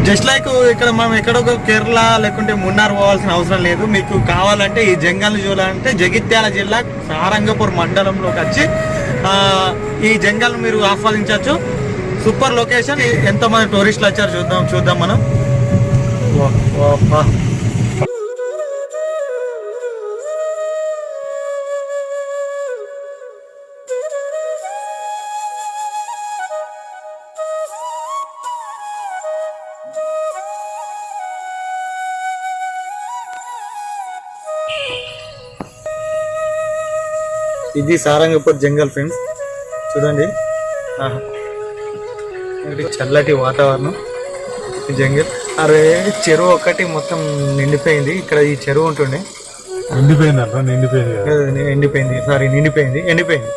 Just like ఇక్కడ మనం ఎక్కడొక కేరళ లేకుంటే మున్నార్ పోవాల్సిన అవసరం లేదు. మీకు కావాలంటే ఈ జంగల్ చూడాలంటే జగిత్యాల జిల్లా సారంగపూర్ మండలంలోకి వచ్చి ఈ జంగల్ మీరు ఆస్వాదించవచ్చు. Super location. ఎంతోమంది టూరిస్టులు వచ్చారు, చూద్దాం మనం. ఇది సారంగపూర్ జంగల్ ఫ్రెండ్స్, చూడండి. చల్లటి వాతావరణం ఈ జంగల్. అరే చెరువు ఒకటి మొత్తం నిండిపోయింది. ఇక్కడ ఈ చెరువు ఉంటుండే ఎండిపోయింది. ఎండిపోయింది.